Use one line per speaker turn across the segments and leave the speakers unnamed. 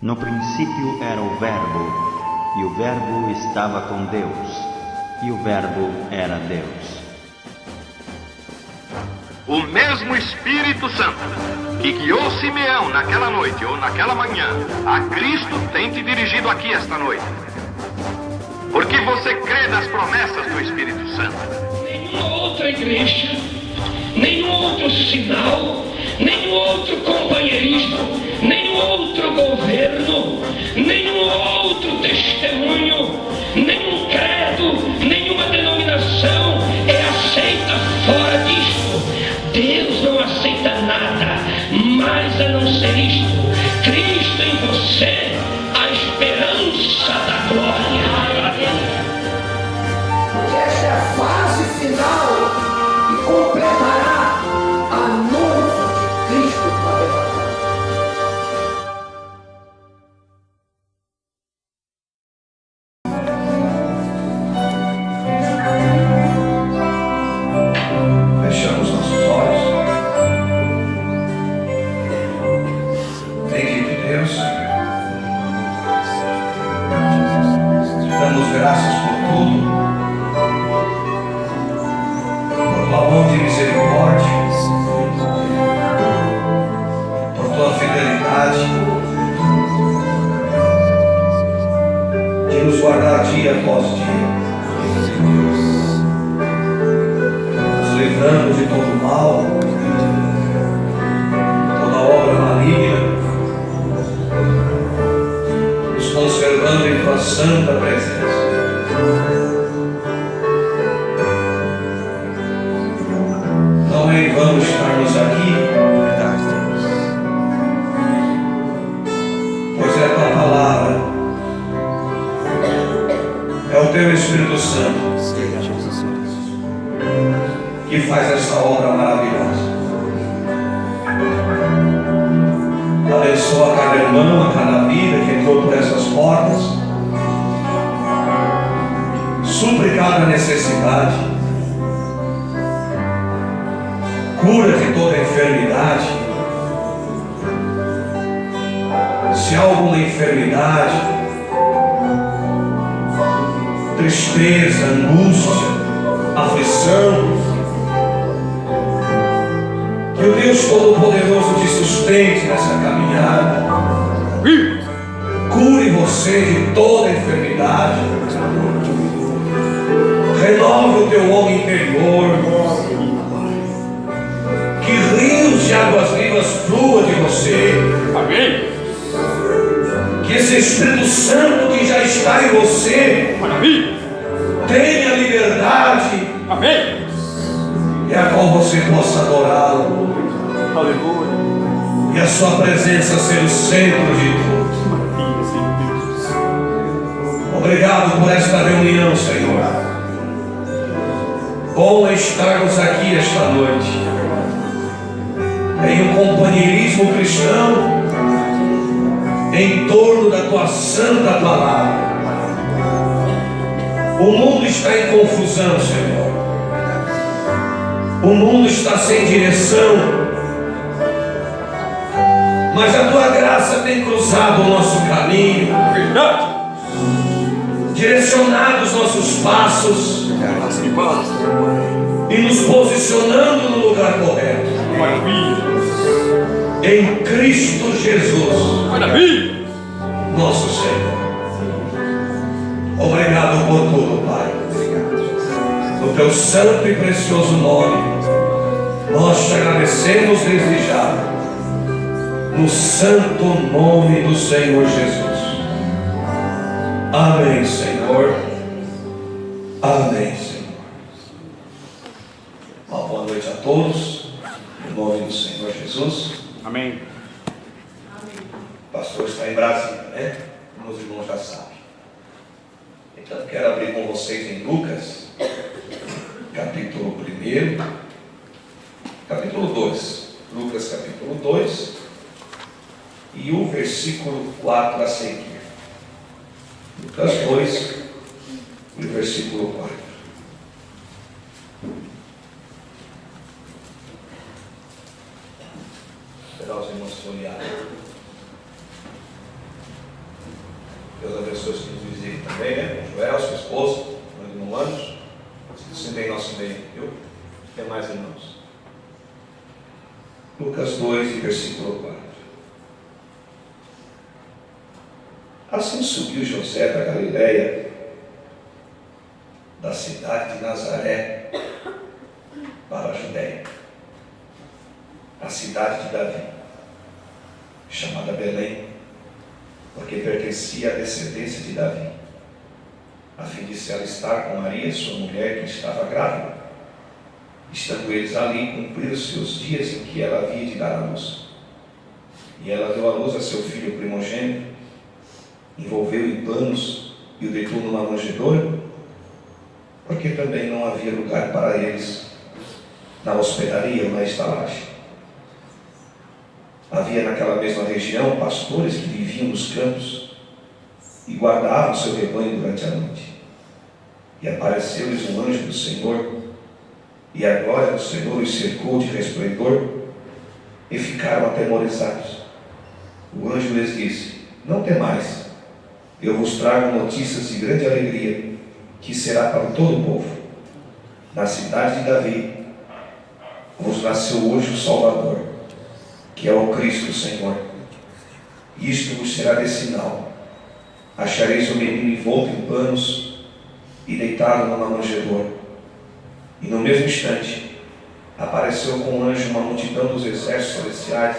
No princípio era o Verbo, e o Verbo estava com Deus, e o Verbo era Deus.
O mesmo Espírito Santo que guiou Simeão naquela noite ou naquela manhã, a Cristo tem te dirigido aqui esta noite. Porque você crê nas promessas do Espírito Santo.
Nenhuma outra igreja, nenhum outro sinal, nenhum outro companheirismo, nenhum outro governo, nenhum outro testemunho, nenhum credo, nenhuma denominação é aceita fora disto. Deus não aceita nada mais a não ser isto. Cristo em você, a esperança da glória.
Esta é a fase final que completará a noiva de Cristo para arrebatar.
Fechamos nossos olhos. Bendito Deus, damos graças por tudo, por tua mão de misericórdia, por tua fidelidade, de nos guardar dia após dia, nos livrando de todo mal, toda obra maligna, nos conservando em tua santa presença. Não é em vão estarmos aqui, pois é a tua palavra, é o teu Espírito Santo que faz essa obra maravilhosa. Abençoa cada irmão, a cada vida que entrou por essas portas, supre cada necessidade, cura de toda enfermidade. Se há alguma enfermidade, tristeza, angústia, aflição, que o Deus Todo-Poderoso te sustente nessa caminhada, cure você de toda enfermidade, renove o teu homem interior, que rios de águas vivas fluam de você.
Amém.
Que esse Espírito Santo que já está em você tenha liberdade,
Amém.
e a qual você possa adorá-lo,
Aleluia.
e a sua presença ser o centro de tudo. Obrigado por esta reunião, Senhor. Bom é estarmos aqui esta noite em um companheirismo cristão em torno da tua santa palavra. O mundo está em confusão, Senhor. O mundo está sem direção, mas a tua graça tem cruzado o nosso caminho, direcionado os nossos passos e nos posicionando no lugar correto. Em Cristo Jesus, nosso Senhor. Obrigado por tudo, Pai. No teu santo e precioso nome, nós te agradecemos desde já, no santo nome do Senhor Jesus. Amém, Senhor. Amém, Senhor. Uma boa noite a todos, em nome do Senhor Jesus.
Amém.
O pastor está em Brasília, né? Como os irmãos já sabem. Então, quero abrir com vocês em Lucas, capítulo 1, capítulo 2. Lucas, capítulo 2, e o versículo 4 a seguir. Lucas 2, e o versículo 4. Esperar os irmãos se olharem. aproximei, viu? Tem mais irmãos. Lucas 2, versículo 4. Assim subiu José da Galileia, da cidade de Nazaré, para a Judéia, a cidade de Davi, chamada Belém, porque pertencia à descendência de Davi, a fim de se alistar com Maria, sua mulher, que estava grávida. Estando eles ali, cumpriram-se os dias em que ela havia de dar à luz. E ela deu à luz a seu filho primogênito, envolveu em panos e o deitou numa manjedoura, porque também não havia lugar para eles na hospedaria ou na estalagem. Havia naquela mesma região pastores que viviam nos campos e guardavam seu rebanho durante a noite. E apareceu-lhes um anjo do Senhor, e a glória do Senhor os cercou de resplendor, e ficaram atemorizados. O anjo lhes disse: não temais, eu vos trago notícias de grande alegria, que será para todo o povo. Na cidade de Davi vos nasceu hoje o Salvador, que é o Cristo Senhor. Isto vos será de sinal: achareis o menino envolto em panos e deitado numa manjedoura. E no mesmo instante apareceu com um anjo uma multidão dos exércitos celestiais,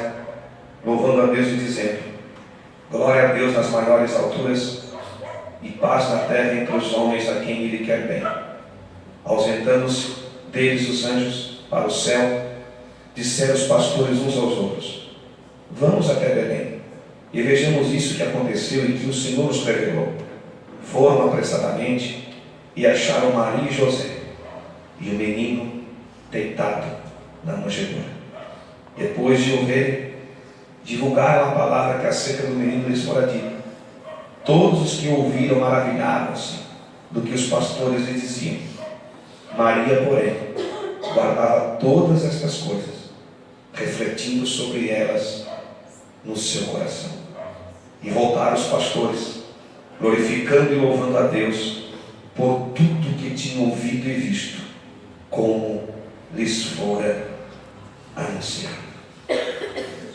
louvando a Deus e dizendo: glória a Deus nas maiores alturas, e paz na terra entre os homens a quem Ele quer bem. Ausentando-se deles os anjos para o céu, disseram os pastores uns aos outros: vamos até Belém, e vejamos isso que aconteceu e que o Senhor nos revelou. Foram apressadamente e acharam Maria e José, e o menino deitado na manjedoura. Depois de o verem, divulgaram a palavra que acerca do menino lhes fora dita. Todos os que ouviram maravilhavam-se do que os pastores lhe diziam. Maria, porém, guardava todas estas coisas, refletindo sobre elas no seu coração. E voltaram os pastores, glorificando e louvando a Deus por tudo que tinham ouvido e visto, como lhes fora anunciado.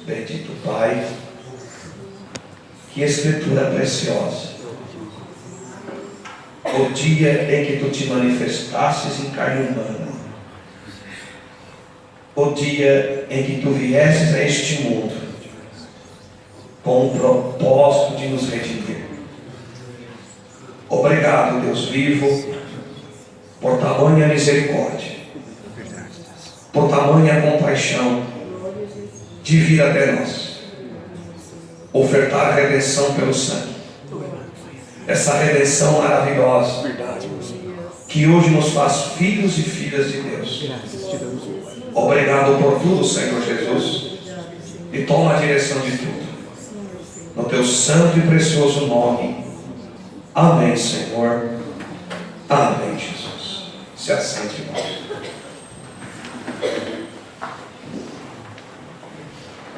Bendito Pai, que escritura preciosa. O dia em que tu te manifestasses em carne humana, o dia em que tu viesses a este mundo com o propósito de nos redimir. Obrigado, Deus vivo, por tamanha misericórdia, por tamanha compaixão de vir até nós, ofertar a redenção pelo sangue, essa redenção maravilhosa que hoje nos faz filhos e filhas de Deus. Obrigado por tudo, Senhor Jesus, e toma a direção de tudo, no teu santo e precioso nome. Amém, Senhor. Amém, Jesus. Se assente, irmão.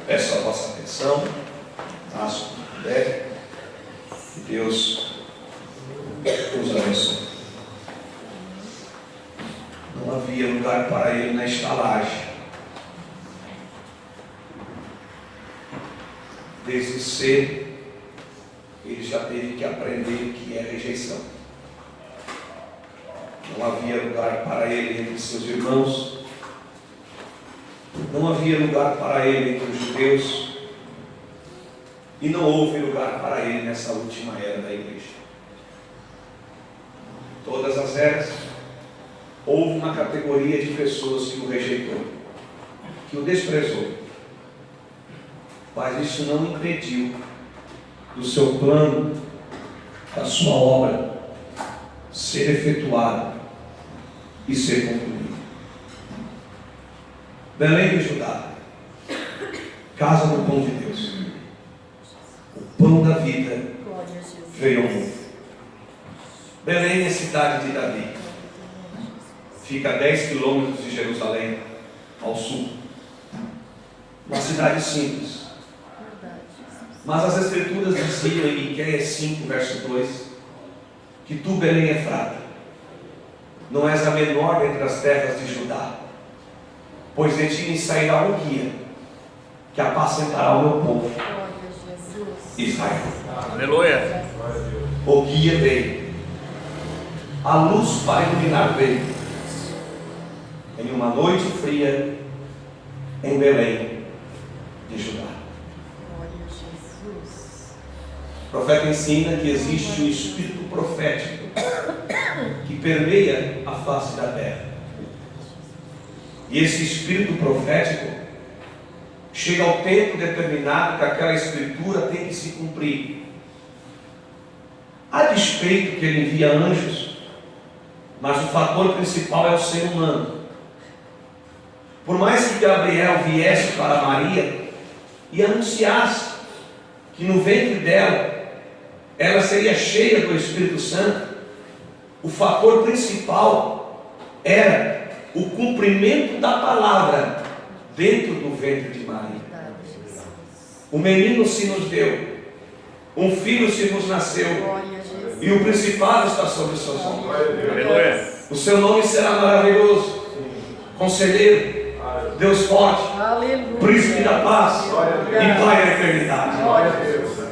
Peço a vossa atenção, se puder, que Deus nos abençoe. Não havia lugar para ele na estalagem. Desde cedo, ele já teve que aprender o que é rejeição. Não havia lugar para ele entre seus irmãos. Não havia lugar para ele entre os judeus. E não houve lugar para ele nessa última era da igreja. Todas as eras, houve uma categoria de pessoas que o rejeitou, que o desprezou. Mas isso não impediu do seu plano, da sua obra, ser efetuado e ser concluído. Belém de Judá, casa do pão de Deus. O pão da vida veio ao mundo. Belém é cidade de Davi. Fica a 10 quilômetros de Jerusalém, ao sul. Uma cidade simples. Mas as Escrituras diziam em Miqueias 5, verso 2, que tu, Belém Efrata, não és a menor dentre as terras de Judá, pois de ti me sairá um guia, que apacentará o meu povo, Israel.
Aleluia.
O guia veio, a luz para iluminar veio, em uma noite fria, em Belém de Judá. O profeta ensina que existe um espírito profético que permeia a face da terra. E esse espírito profético chega ao tempo determinado que aquela escritura tem que se cumprir. A despeito que ele envia anjos, mas o fator principal é o ser humano. Por mais que Gabriel viesse para Maria e anunciasse que no ventre dela ela seria cheia do Espírito Santo, o fator principal era o cumprimento da palavra dentro do ventre de Maria. O menino se nos deu, um filho se nos nasceu, e o principado está sobre os seus ombros. O seu nome será maravilhoso, Conselheiro, Deus forte, Príncipe da paz e Pai da eternidade.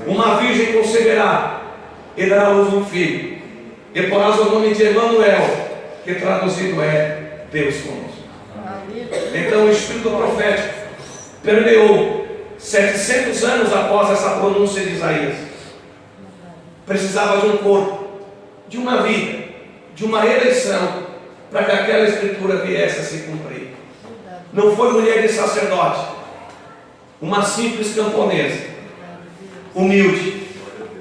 Uma virgem conceberá e dará à luz um filho, e porás o nome de Emanuel, que traduzido é Deus conosco. Então o espírito profético permeou 700 anos após essa pronúncia de Isaías. Precisava de um corpo, de uma vida, de uma eleição, para que aquela escritura viesse a se cumprir. Não foi mulher de sacerdote, uma simples camponesa, humilde,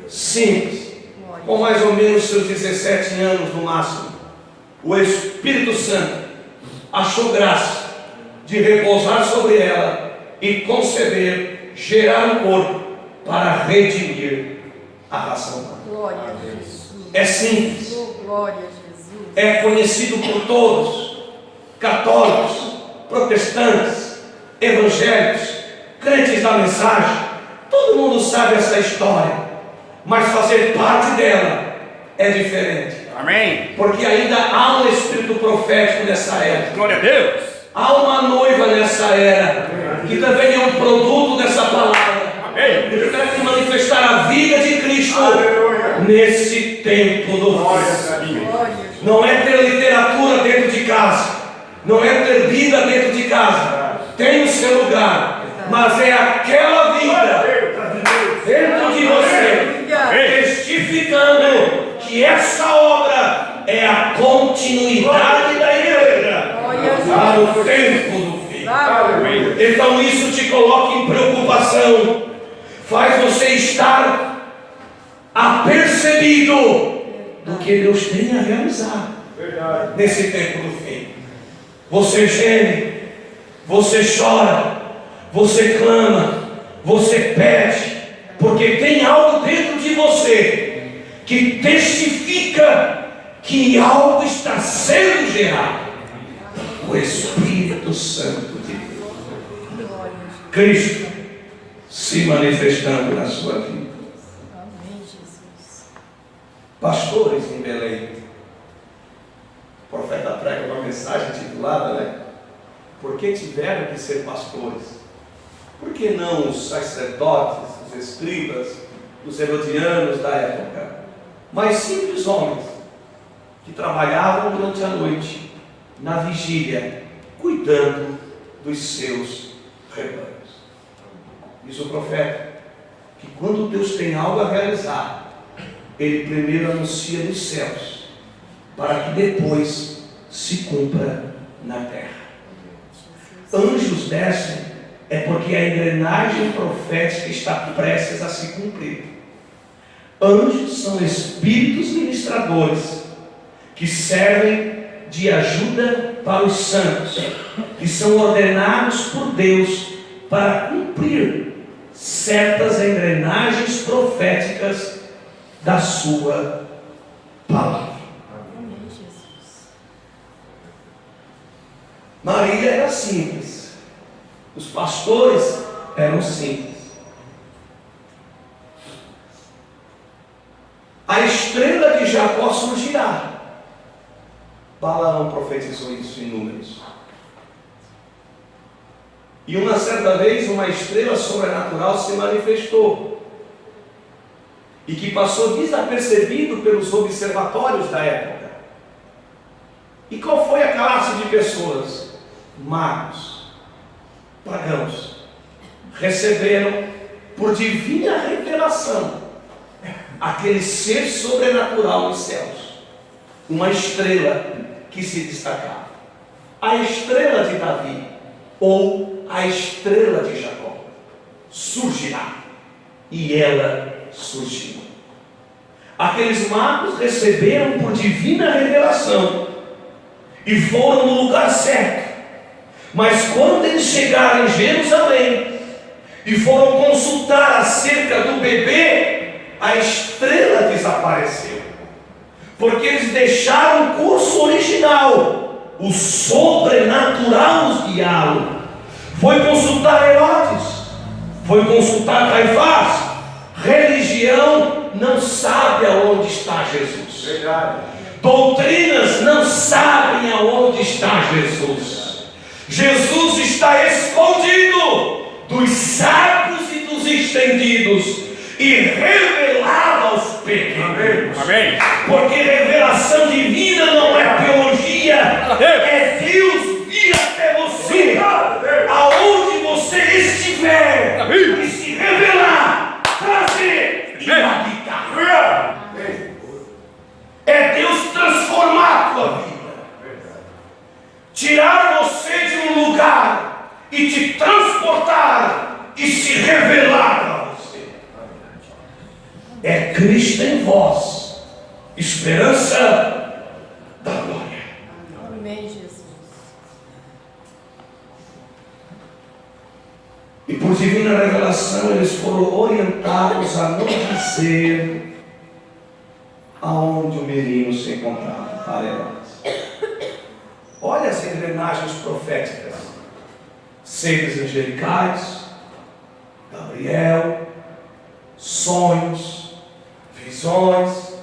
simples, com mais ou menos seus 17 anos no máximo. O Espírito Santo achou graça de repousar sobre ela e conceber, gerar um corpo para redimir a raça humana.
Glória a Jesus.
É simples.
Glória a Jesus.
É conhecido por todos, católicos, protestantes, evangélicos, crentes da mensagem. Todo mundo sabe essa história, mas fazer parte dela é diferente.
Amém.
Porque ainda há um espírito profético nessa era.
Glória a Deus.
Há uma noiva nessa era, que também é um produto dessa palavra.
Amém.
Que deve manifestar a vida de Cristo nesse tempo do fim. Não é ter literatura dentro de casa, não é ter vida dentro de casa, tem o seu lugar, mas é aquela vida dentro de você, testificando que essa obra é a continuidade da igreja para o tempo do fim. Então isso te coloca em preocupação, faz você estar apercebido do que Deus tem a realizar nesse tempo do fim. Você geme, você chora, você clama, você pede, porque tem algo dentro de você que testifica que algo está sendo gerado. O Espírito Santo de Deus, Cristo se manifestando na sua vida. Pastores em Belém, o profeta prega uma mensagem titulada, né? Por que tiveram que ser pastores? Por que não os sacerdotes, os escribas, os herodianos da época, mas simples homens que trabalhavam durante a noite, na vigília, cuidando dos seus rebanhos? Diz o profeta que quando Deus tem algo a realizar, Ele primeiro anuncia nos céus, para que depois se cumpra na terra. Anjos descem, é porque a engrenagem profética está prestes a se cumprir. Anjos são espíritos ministradores que servem de ajuda para os santos, que são ordenados por Deus para cumprir certas engrenagens proféticas da sua palavra. Maria era simples, os pastores eram simples. A estrela de Jacó surgirá Balaão profetizou isso em Números. E uma certa vez uma estrela sobrenatural se manifestou e que passou desapercebido pelos observatórios da época. E qual foi a classe de pessoas? Magos, pagãos, receberam por divina revelação aquele ser sobrenatural nos céus, uma estrela que se destacava, a estrela de Davi ou a estrela de Jacó surgirá. E ela surgiu. Aqueles magos receberam por divina revelação e foram no lugar certo. Mas quando eles chegaram em Jerusalém e foram consultar acerca do bebê, a estrela desapareceu, porque eles deixaram o curso original, o sobrenatural os guiá-lo. Foi consultar Herodes, foi consultar Caifás. Religião não sabe aonde está Jesus.
Verdade.
Doutrinas não sabem aonde está Jesus. Jesus está escondido dos sábios e dos estendidos e revelado aos pequenos.
Amém.
Porque revelação divina não é teologia, é Deus vir até você, aonde você estiver, e se revelar, trazer e habitar. É Deus transformar a tua vida, tirar você de um lugar e te transportar e se revelar para você. É Cristo em vós, esperança da glória.
Amém, Jesus.
E por divina revelação eles foram orientados a não dizer aonde o menino se encontrava para Herodes. Olha as engrenagens proféticas, seres angelicais, Gabriel, sonhos, visões,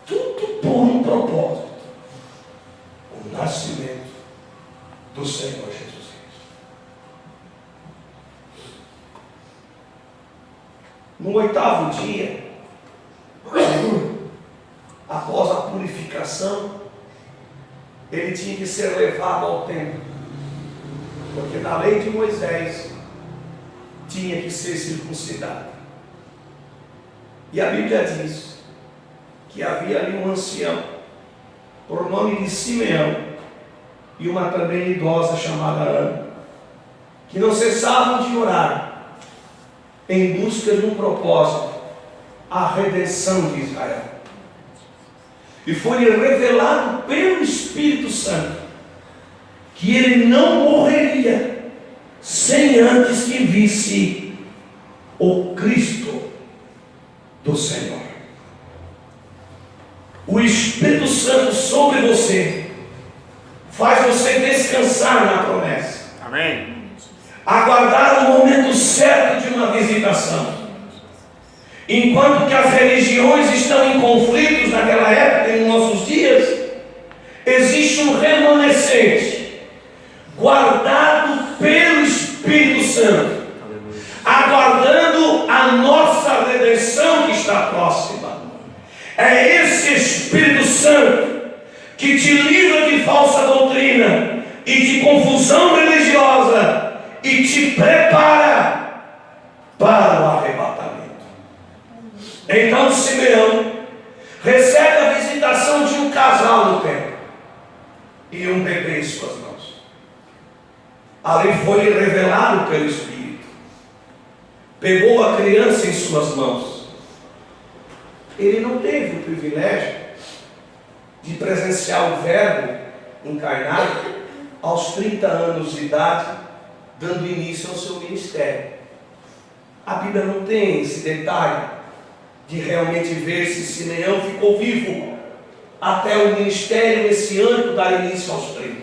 tudo por um propósito: o nascimento do Senhor Jesus Cristo. No 8º dia, após a purificação, ele tinha que ser levado ao templo, porque na lei de Moisés tinha que ser circuncidado. E a Bíblia diz que havia ali um ancião, por nome de Simeão, e uma também idosa chamada Ana, que não cessavam de orar em busca de um propósito: a redenção de Israel. E foi-lhe revelado pelo Espírito Santo que ele não morreria sem antes que visse o Cristo do Senhor. O Espírito Santo sobre você faz você descansar na promessa.
Amém.
Aguardar o momento certo de uma visitação. Enquanto que as religiões estão em conflitos naquela época e nos nossos dias, existe um remanescente guardado pelo Espírito Santo, aguardando a nossa redenção que está próxima. É esse Espírito Santo que te livra de falsa doutrina e de confusão religiosa e te prepara para o arrebatamento. Então Simeão recebe a visitação de um casal no templo e um bebê em suas mãos. Ali foi revelado pelo Espírito. Pegou a criança em suas mãos. Ele não teve o privilégio de presenciar o Verbo encarnado aos 30 anos de idade, dando início ao seu ministério. A Bíblia não tem esse detalhe de realmente ver se Simeão ficou vivo até o ministério messiânico dar início aos 30.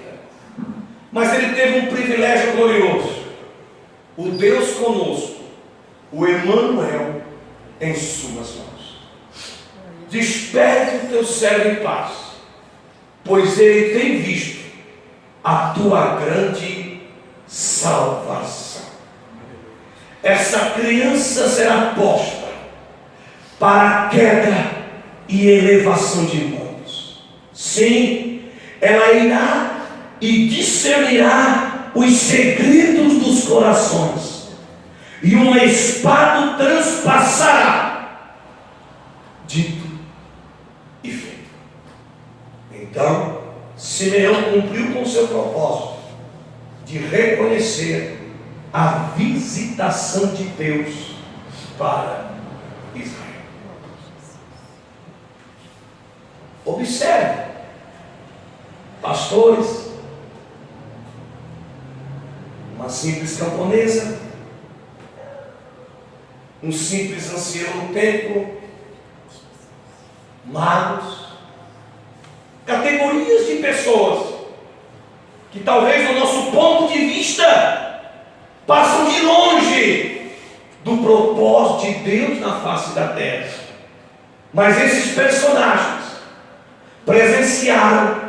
Mas ele teve um privilégio glorioso: o Deus conosco, o Emanuel, em suas mãos. Despede o teu servo em paz, pois ele tem visto a tua grande salvação. Essa criança será posta para a queda e elevação de mundos. Sim, ela irá e discernirá os segredos dos corações, e uma espada o transpassará. Dito e feito. Então, Simeão cumpriu com seu propósito de reconhecer a visitação de Deus para Israel. Observe, pastores, uma simples camponesa, um simples ancião no templo, magos, categorias de pessoas que talvez no nosso ponto de vista passam de longe do propósito de Deus na face da terra. Mas esses personagens presenciaram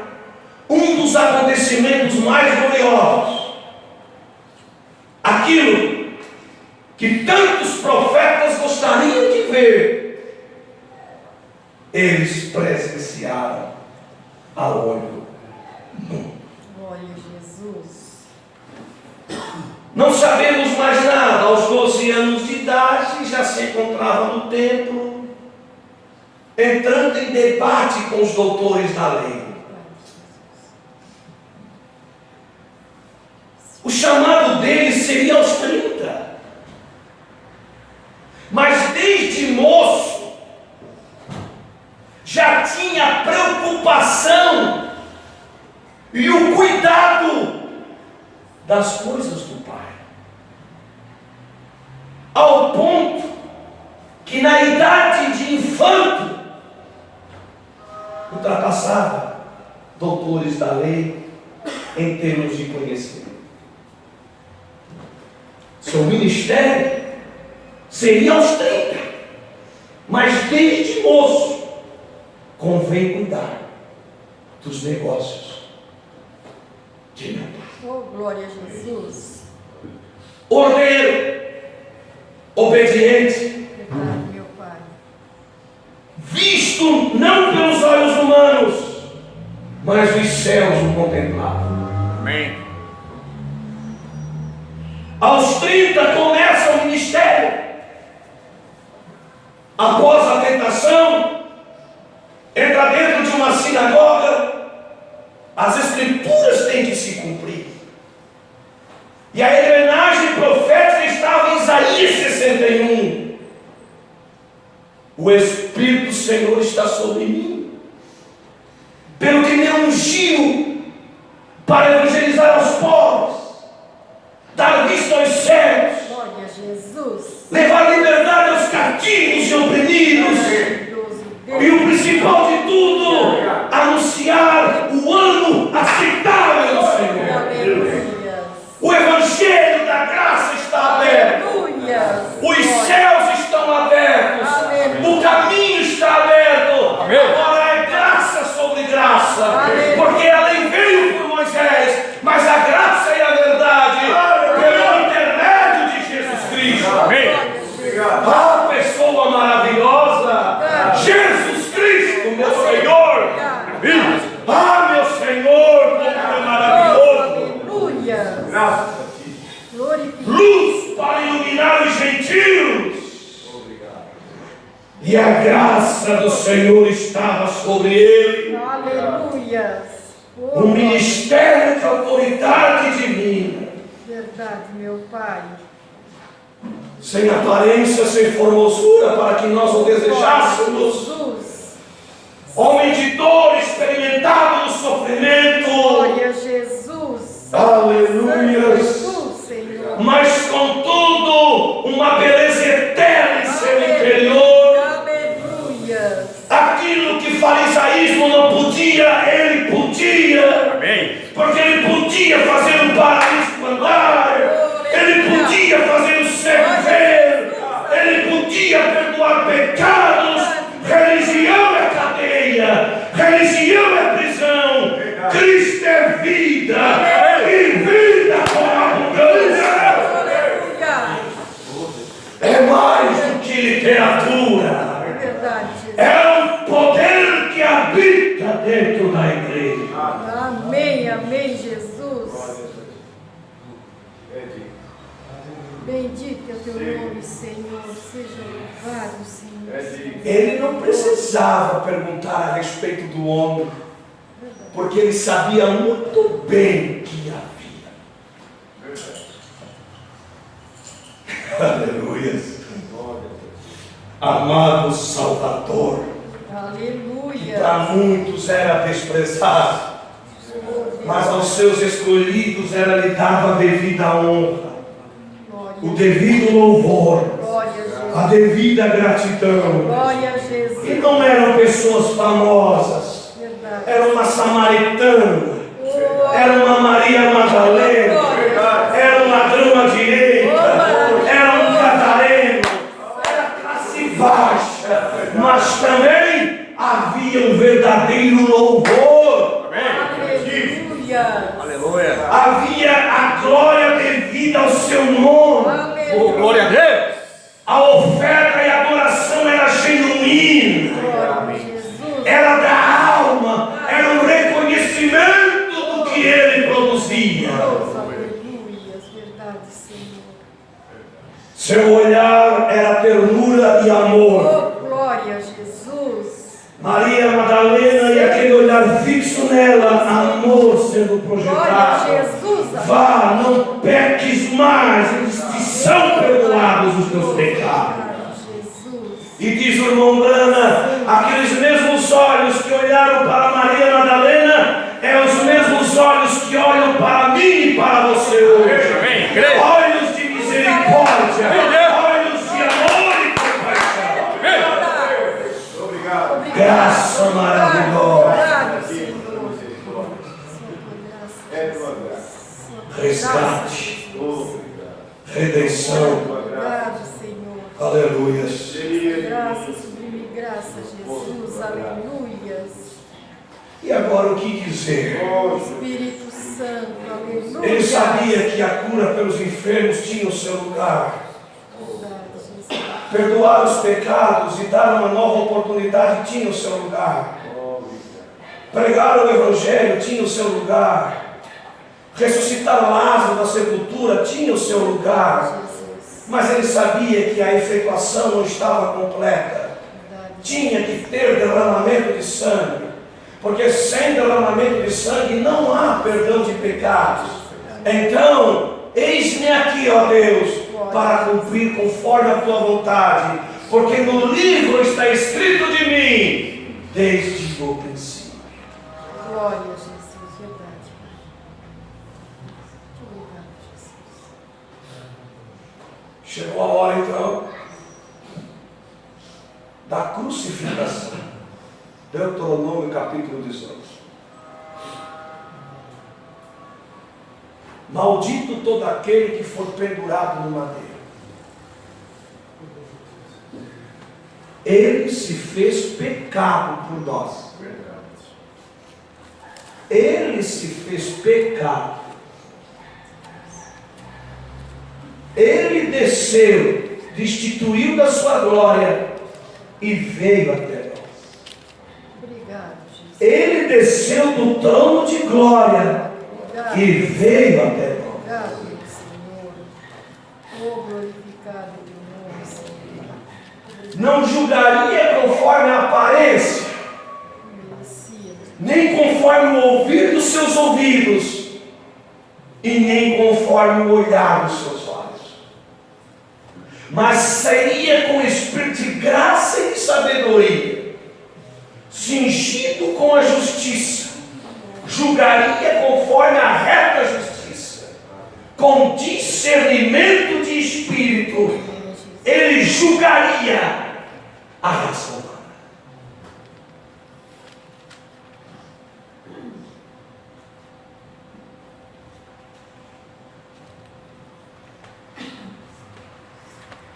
um dos acontecimentos mais gloriosos, aquilo que tantos profetas gostariam de ver, eles presenciaram a olho nu.
Glória a Jesus.
Não sabemos mais nada. Aos 12 anos de idade já se encontrava no templo, entrando em debate com os doutores da lei. O chamado dele seria aos 30. Mas desde moço já tinha preocupação e o cuidado das coisas do Pai, ao ponto que na idade de infanto ultrapassava doutores da lei em termos de conhecimento. Seu ministério seria aos 30, mas desde moço convém cuidar dos negócios de meu Pai.
Oh, glória a Jesus.
Ordeiro, obediente,
Verdade, meu Pai.
visto não pelos olhos humanos, mas os céus o contemplavam.
Amém.
Aos 30 começa o ministério. Após a tentação, entra dentro de uma sinagoga. As escrituras têm que se cumprir. E a engrenagem profética estava em Isaías 61. O Espírito do Senhor está sobre mim, pelo que me ungiu para evangelizar aos pobres, dar vista aos cegos,
Glória a Jesus.
levar liberdade aos cativos e oprimidos, e o principal de tudo, anunciar o ano aceitável do Senhor.
Aleluia.
O Evangelho da graça está aberto,
Aleluia.
os céus estão abertos,
Aleluia.
o caminho está aberto.
Amém.
Agora é graça sobre graça,
Aleluia.
porque a lei veio por Moisés, mas a graça e a verdade pelo intermédio de Jesus Cristo.
Amém.
Ah, pessoa maravilhosa, Jesus Cristo, meu Senhor. Ah, meu Senhor, como é maravilhoso.
Aleluia. Glorificado.
Luz para iluminar os gentios. E a graça do Senhor estava sobre ele.
Aleluia. Oh,
Um ministério de autoridade divina,
verdade, meu Pai.
sem aparência, sem formosura, para que nós o desejássemos.
Jesus.
Homem de dor, experimentado no sofrimento.
Glória a Jesus.
Aleluia.
Jesus, Senhor.
Mas contudo, uma beleza eterna em seu interior.
Aleluia.
Aquilo que farisaísmo não podia, ele podia.
Amém.
Porque ele podia fazer um paralítico andar, ele podia fazer o cego ver, ele podia perdoar pecados. Religião é cadeia, religião é prisão,
Bendito é o teu nome, Senhor. Seja louvado, Senhor.
Ele não precisava perguntar a respeito do homem, porque ele sabia muito bem que havia. Aleluia. Amado Salvador,
Aleluia.
para muitos era desprezado, mas aos seus escolhidos era-lhe dada a devida honra, o devido louvor,
Glória a Jesus.
a devida gratidão.
Glória a Jesus.
E não eram pessoas famosas,
Verdade.
era uma samaritana, era uma Maria Madalena, era uma dama direita, era um gadareno, era classe baixa, mas também havia um verdadeiro louvor,
Aleluia.
Aleluia.
havia a glória devida ao seu nome,
Oh,
Aleluia.
glória a Deus.
a oferta e a adoração era genuína,
Glória a Jesus.
era da alma, era um reconhecimento do que ele produzia.
Aleluia. Verdade, Senhor.
Seu olhar era ternura e amor.
Oh, glória a Jesus.
Maria Madalena e aquele olhar fixo nela, amor sendo
Glória a
projetado.
Jesus.
Vá, não peques mais, eles te são perdoados os teus pecados.
Jesus.
E diz o irmão Brana, aqueles mesmos olhos que olharam para Maria Madalena, é os mesmos olhos que olham para mim e para você hoje.
Amém. Creio.
Olhos de misericórdia, olhos de amor e compaixão.
Obrigado.
Graça maravilhosa.
Obrigado, Senhor.
Resgate, redenção,
Obrigado, Senhor.
aleluia.
Graça, sublime graça, Jesus. Aleluia.
E agora o que dizer?
Espírito Santo. Aleluia.
Ele sabia que a cura pelos enfermos tinha o seu lugar.
Verdade, Jesus.
Perdoar os pecados e dar uma nova oportunidade tinha o seu lugar. Pregar o Evangelho tinha o seu lugar. Ressuscitar Lázaro da sepultura tinha o seu lugar. Mas ele sabia que a efetuação não estava completa. Tinha que ter derramamento de sangue. Porque sem derramamento de sangue não há perdão de pecados. Então, eis-me aqui, ó Deus, para cumprir conforme a tua vontade. Porque no livro está escrito de mim, desde o princípio.
Glória a Jesus. Verdade. Obrigado, Jesus.
Chegou a hora então da crucificação. Deuteronômio capítulo 18. Maldito todo aquele que for pendurado no madeiro. Ele se fez pecado por nós. Ele se fez pecado. Ele desceu, destituiu da sua glória e veio até nós.
Obrigado, Jesus.
Ele desceu do trono de glória
Obrigado.
e veio até nós.
Obrigado, Senhor. Oh, glorificado o teu nome, Senhor.
Não julgaria conforme a aparência,
Merecia.
nem conforme o ouvir dos seus ouvidos, e nem conforme o olhar dos seus olhos. Mas seria com espírito de graça e de sabedoria, cingido com a justiça, julgaria conforme a reta justiça, com discernimento de espírito, ele julgaria a raça humana.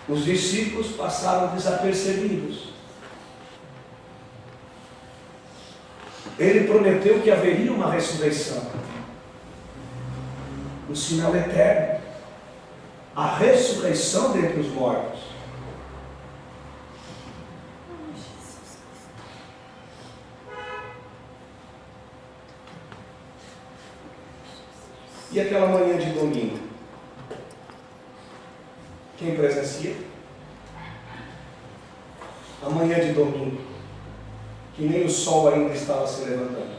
Os discípulos passaram desapercebidos. Ele prometeu que haveria uma ressurreição, um sinal eterno, a ressurreição dentre os mortos. E aquela manhã de domingo? Quem presencia? A manhã de domingo, que nem o sol ainda estava se levantando.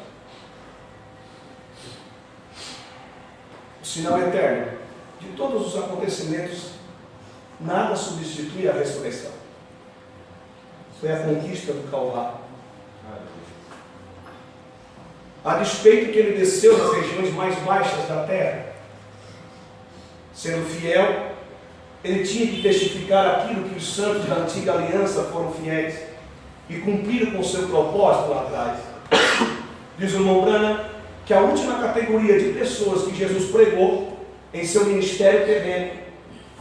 O sinal eterno de todos os acontecimentos, nada substitui a ressurreição. Foi a conquista do Calvário. A despeito que ele desceu nas regiões mais baixas da terra, sendo fiel, ele tinha que testificar aquilo que os santos da antiga aliança foram fiéis e cumpriram com o seu propósito lá atrás. Diz o irmão Branham que a última categoria de pessoas que Jesus pregou em seu ministério terreno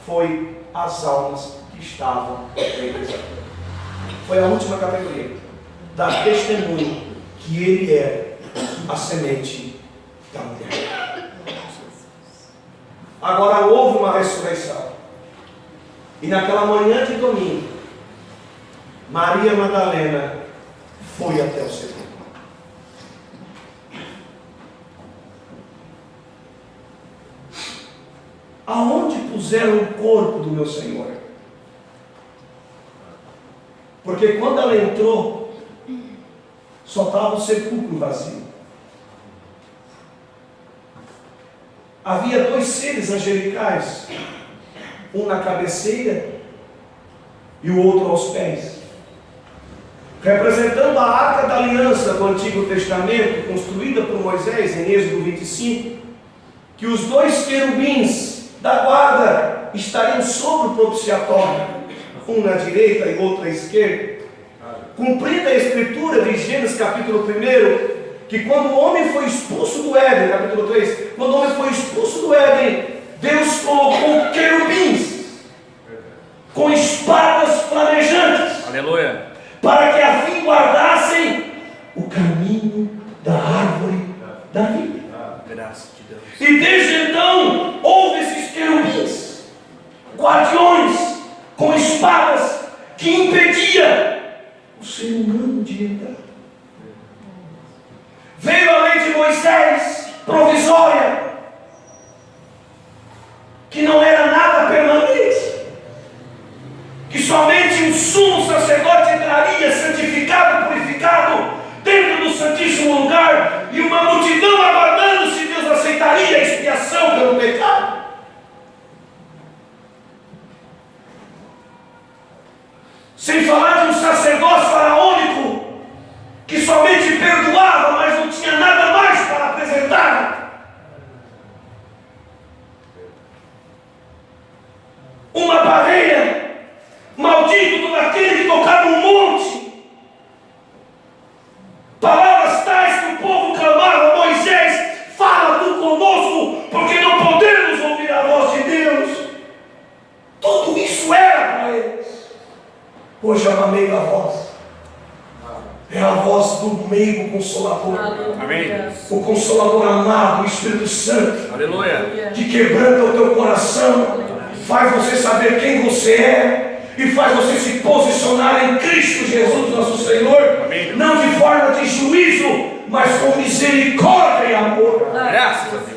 foi as almas que estavam em prisão. Foi a última categoria. Dar testemunho que ele é a semente da mulher. Agora houve uma ressurreição. E naquela manhã de domingo, Maria Madalena foi até o sepulcro. Aonde puseram o corpo do meu Senhor? Porque quando ela entrou, só estava o sepulcro vazio. Havia 2 seres angelicais, um na cabeceira e o outro aos pés, representando a Arca da Aliança do Antigo Testamento, construída por Moisés em Êxodo 25, que os 2 querubins da guarda estariam sobre o propiciatório, um na direita e outro à esquerda, cumprida a escritura de Gênesis capítulo 1, que quando o homem foi expulso do Éden, capítulo 3, quando o homem foi expulso do Éden, Deus colocou querubins com espadas flamejantes,
Aleluia.
para que assim guardassem o caminho da árvore da vida.
Graças de Deus.
E desde então houve esses querubins, guardiões com espadas, que impedia o ser humano de entrar. Veio a lei de Moisés, provisória, que não era nada permanente, que somente o sumo sacerdote entraria santificado, purificado, dentro do santíssimo lugar, e uma multidão aguardando se Deus aceitaria a expiação pelo pecado. Sem falar de um sacerdócio faraônico, que somente perdoava, mas não tinha nada mais para apresentar. Uma barreira, maldito todo aquele que tocar no monte. Palavras tais que o povo clamava: Moisés, fala tu conosco, porque não podemos ouvir a voz de Deus. Tudo isso era para eles. Hoje é uma meiga voz. É a voz do meigo consolador.
Amém.
O consolador amado, o Espírito Santo.
Aleluia.
Que quebranta o teu coração, faz você saber quem você é e faz você se posicionar em Cristo Jesus, nosso Senhor.
Amém.
Não de forma de juízo, mas com misericórdia e amor.
Graças a Deus.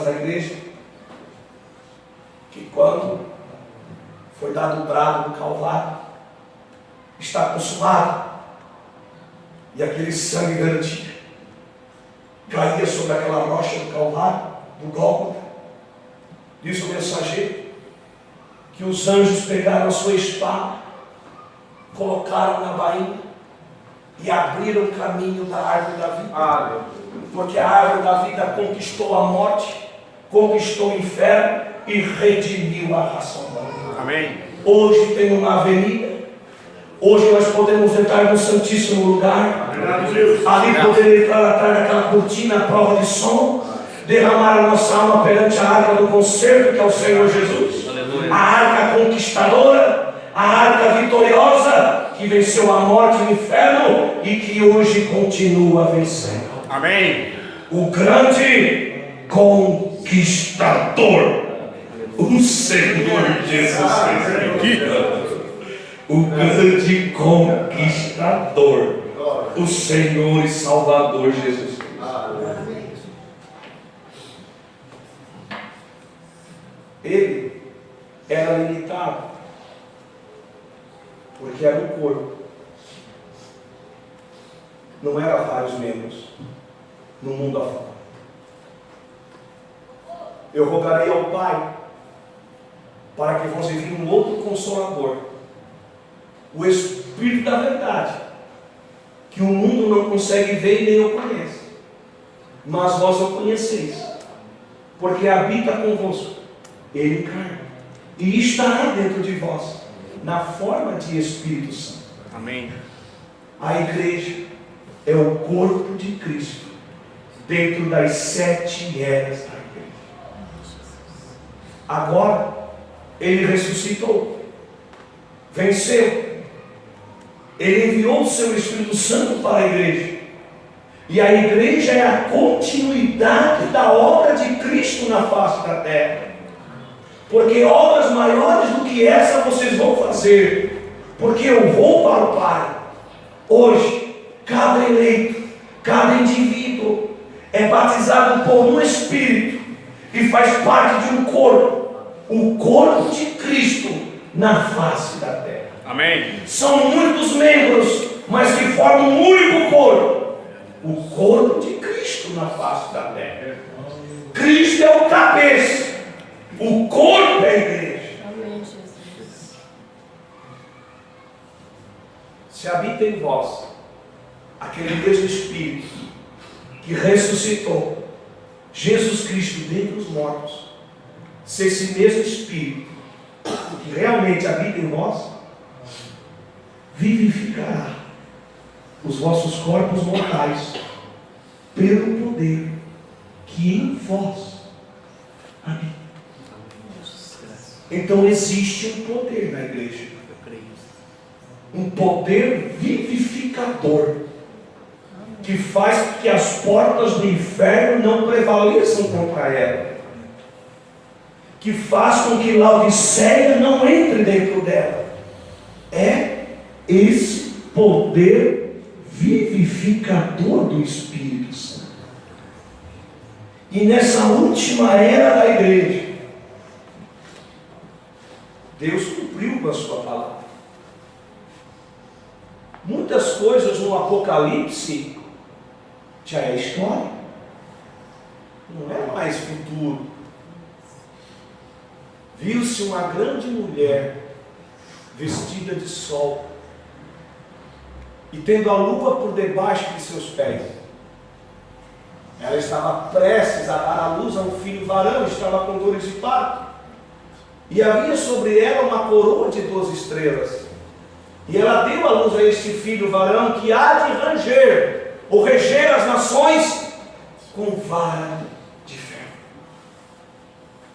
Da igreja, que quando foi dado o brado do Calvário, está consumado, e aquele sangue garantia caía sobre aquela rocha do Calvário, do Gólgota. Diz o mensageiro que os anjos pegaram a sua espada, colocaram na bainha e abriram o caminho da árvore da vida. Porque a árvore da vida conquistou a morte, conquistou o inferno e redimiu a raça humana.
Amém.
Hoje tem uma avenida. Hoje nós podemos entrar no Santíssimo Lugar. Ali poder entrar atrás daquela cortina à prova de som, derramar a nossa alma perante a arca do concerto, que é o Senhor Jesus.
Aleluia.
A arca conquistadora, a arca vitoriosa, que venceu a morte e o inferno e que hoje continua vencendo.
Amém.
O grande conquistador, o Senhor Jesus Cristo. O grande conquistador. o Senhor e Salvador Jesus Cristo. Ele era limitado, porque era um corpo, não era vários membros no mundo afora. Eu rogarei ao Pai para que vos envie um outro Consolador, o Espírito da verdade, que o mundo não consegue ver e nem o conhece, mas vós o conheceis, porque habita convosco. Ele encarna e estará dentro de vós, na forma de Espírito Santo.
Amém.
A igreja é o corpo de Cristo, dentro das 7 eras da igreja. Agora, Ele ressuscitou, venceu, Ele enviou o seu Espírito Santo para a igreja, e a igreja é a continuidade da obra de Cristo na face da terra. Porque obras maiores do que essa vocês vão fazer, porque eu vou para o Pai. Hoje, cada eleito, cada indivíduo é batizado por um Espírito e faz parte de um corpo, o corpo de Cristo na face da terra.
Amém.
São muitos membros, mas que formam um único corpo, o corpo de Cristo na face da terra. Cristo é o cabeça, o corpo é a igreja.
Amém, Jesus.
Se habita em vós aquele mesmo Espírito que ressuscitou Jesus Cristo dentre os mortos, se esse mesmo Espírito que realmente habita em vós vivificará os vossos corpos mortais pelo poder que em vós habita. Então existe um poder na igreja, um poder vivificador, que faz com que as portas do inferno não prevaleçam contra ela, que faz com que Laodiceia não entre dentro dela. É esse poder vivificador do Espírito Santo. E nessa última era da igreja, Deus cumpriu com a sua palavra. Muitas coisas no Apocalipse já é história, não é mais futuro. Viu-se uma grande mulher vestida de sol e tendo a lua por debaixo de seus pés. Ela estava prestes a dar à luz a um filho varão, estava com dores de parto. E havia sobre ela uma coroa de 12 estrelas. E ela deu à luz a este filho varão, que há de ranger, ou reger as nações, com vara de ferro.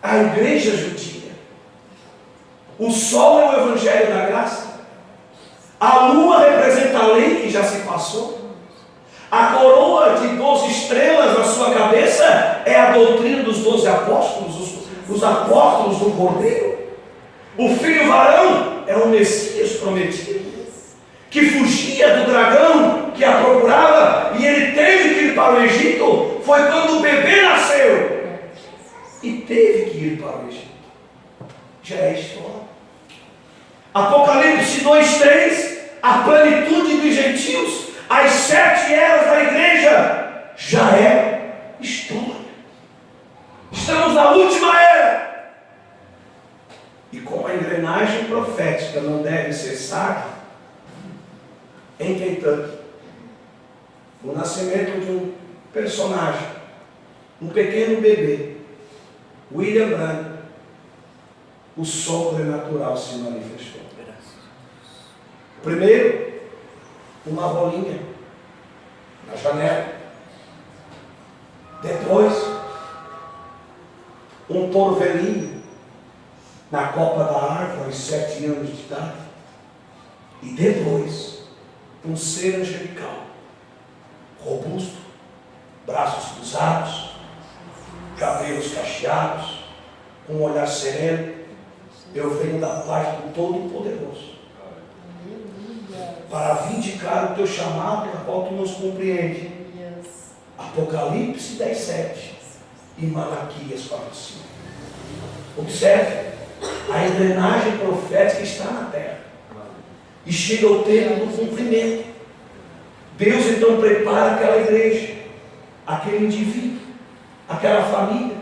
A igreja judia. O sol é o evangelho da graça. A lua representa a lei que já se passou. A coroa de 12 estrelas na sua cabeça é a doutrina dos 12 apóstolos, os apóstolos do Cordeiro. O filho varão é o Messias prometido, que fugia do dragão que a procurava, e ele teve que ir para o Egito. Foi quando o bebê nasceu e teve que ir para o Egito. Já é história. Apocalipse 2:3, a plenitude dos gentios, as 7 eras da igreja, já é história. Estamos na última era. E como a engrenagem profética não deve cessar, em Kentucky, o nascimento de um personagem, um pequeno bebê, William Branham, o sobrenatural se manifestou. Primeiro, uma bolinha na janela. Depois, um torvelinho na copa da árvore aos 7 anos de idade. E depois, um ser angelical, robusto, braços cruzados, cabelos cacheados, com um olhar sereno. Eu venho da parte do Todo-Poderoso. para vindicar o teu chamado, a qual tu nos compreende. Apocalipse 10:7 e Malaquias 4:5. Observe, a engrenagem profética está na terra e chega ao termo do cumprimento. Deus então prepara aquela igreja, aquele indivíduo, aquela família,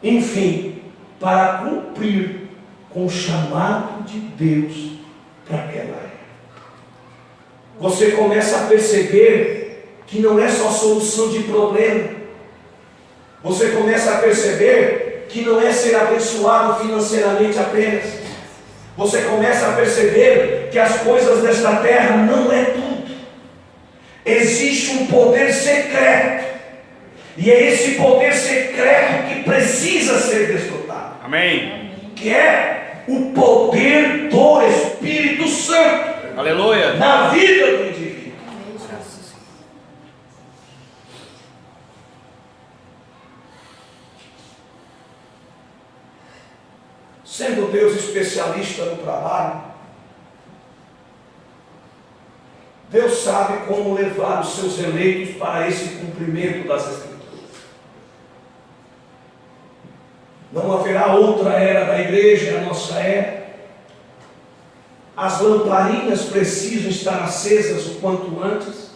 enfim, para cumprir com o chamado de Deus para aquela era. Você começa a perceber que não é só solução de problema. Você começa a perceber que não é ser abençoado financeiramente apenas. Você começa a perceber que as coisas desta terra não é tudo. Existe um poder secreto. E é esse poder secreto que precisa ser desfrutado.
Amém.
Que é o poder do Espírito Santo.
Aleluia.
Na vida do indivíduo. Sendo Deus especialista no trabalho, Deus sabe como levar os seus eleitos para esse cumprimento das Escrituras. Não haverá outra era da igreja, a nossa era. As lamparinhas precisam estar acesas o quanto antes.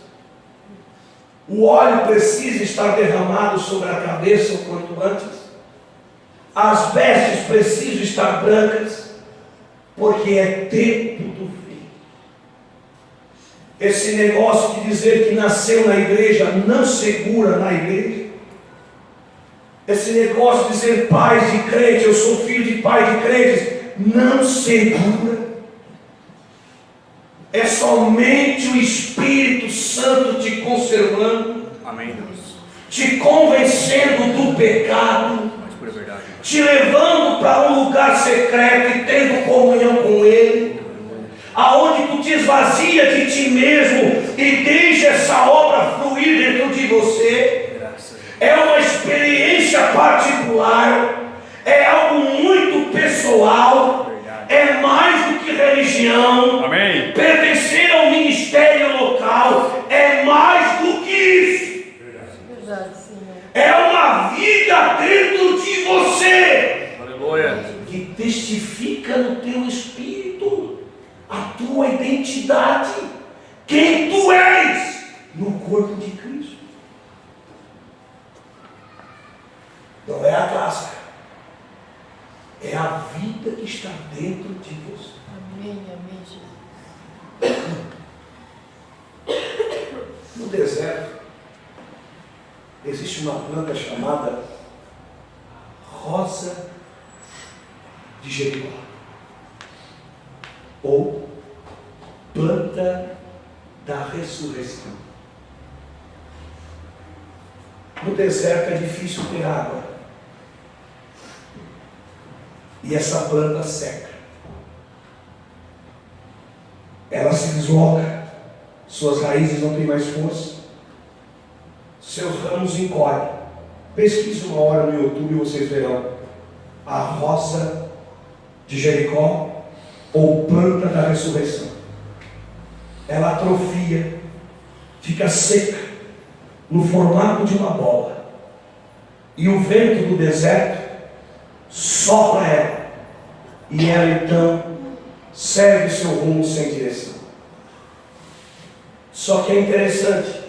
O óleo precisa estar derramado sobre a cabeça o quanto antes. As vestes precisam estar brancas, porque é tempo do fim. Esse negócio de dizer que nasceu na igreja não segura na igreja. Esse negócio de dizer pai de crente, eu sou filho de pai de crentes, não segura. É somente o Espírito Santo te conservando,
Amém, Deus.
te convencendo do pecado,
Pura verdade.
te levando para um lugar secreto e tendo comunhão com Ele, aonde tu te esvazia de ti mesmo e deixa essa obra fluir dentro de você. É uma experiência particular, é algo muito pessoal, é mais do que religião.
Amém.
Pertencer ao ministério local é mais do que isso.
Verdade, Senhor.
É uma vida dentro de você,
Aleluia.
que testifica no teu espírito a tua identidade, quem tu és no corpo de Cristo. Não é a casca, é a vida que está dentro de você.
Amém, amém, Jesus.
No deserto existe uma planta chamada rosa de Jericó, ou planta da ressurreição. No deserto é difícil ter água, e essa planta seca. Ela se desloca, suas raízes não têm mais força, seus ramos encolhem. Pesquise uma hora no YouTube e vocês verão a rosa de Jericó, ou planta da ressurreição. Ela atrofia, fica seca, no formato de uma bola, e o vento do deserto sopra ela, e ela então segue seu rumo sem direção. Só que é interessante,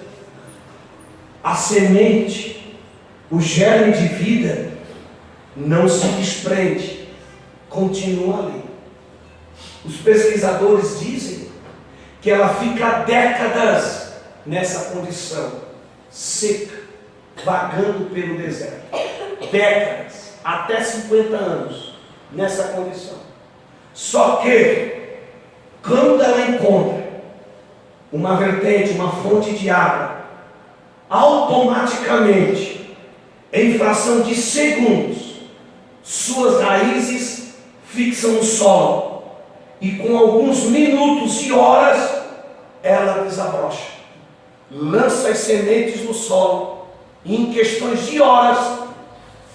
a semente, o germe de vida, não se desprende, continua ali. Os pesquisadores dizem que ela fica décadas nessa condição, seca, vagando pelo deserto. Décadas, até 50 anos, nessa condição. Só que, quando ela encontra uma vertente, uma fonte de água, automaticamente, em fração de segundos, suas raízes fixam no solo, e com alguns minutos e horas, ela desabrocha, lança as sementes no solo, e em questões de horas,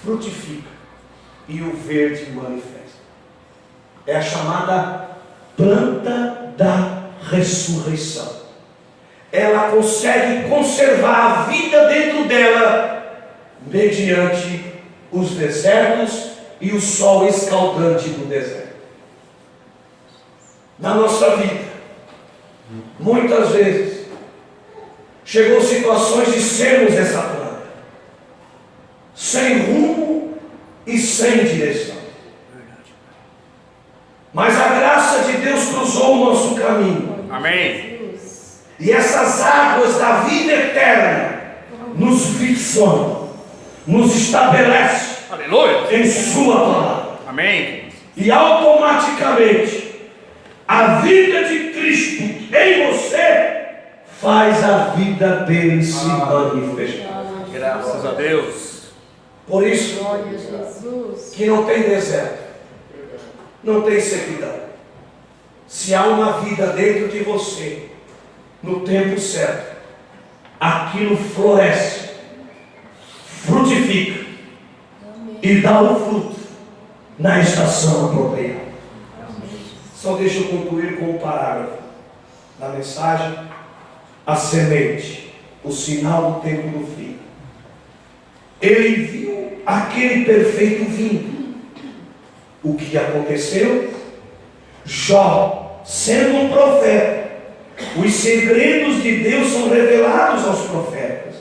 frutifica, e o verde manifesta. É a chamada planta da ressurreição. Ela consegue conservar a vida dentro dela mediante os desertos e o sol escaldante do deserto. Na nossa vida, muitas vezes, chegou situações de sermos essa planta, sem rumo e sem direção. Mas a graça de Deus cruzou o nosso caminho.
Amém.
E essas águas da vida eterna nos fixam, nos estabelece
Aleluia.
em sua palavra.
Amém.
E automaticamente a vida de Cristo em você faz a vida dele se manifestar.
Graças a Deus.
Por isso
Glória a Jesus.
que não tem deserto, não tem sequidão. Se há uma vida dentro de você, no tempo certo, aquilo floresce, frutifica e dá o fruto na estação apropriada. Só deixa eu concluir com um parágrafo da mensagem: a semente, o sinal do tempo do fim. Ele viu aquele perfeito vindo. O que aconteceu? Jó, sendo um profeta, os segredos de Deus são revelados aos profetas.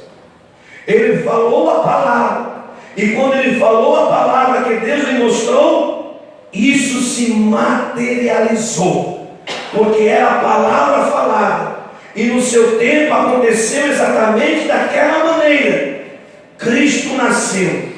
Ele falou a palavra, e quando ele falou a palavra que Deus lhe mostrou, isso se materializou, porque era a palavra falada, e no seu tempo aconteceu exatamente daquela maneira. Cristo nasceu,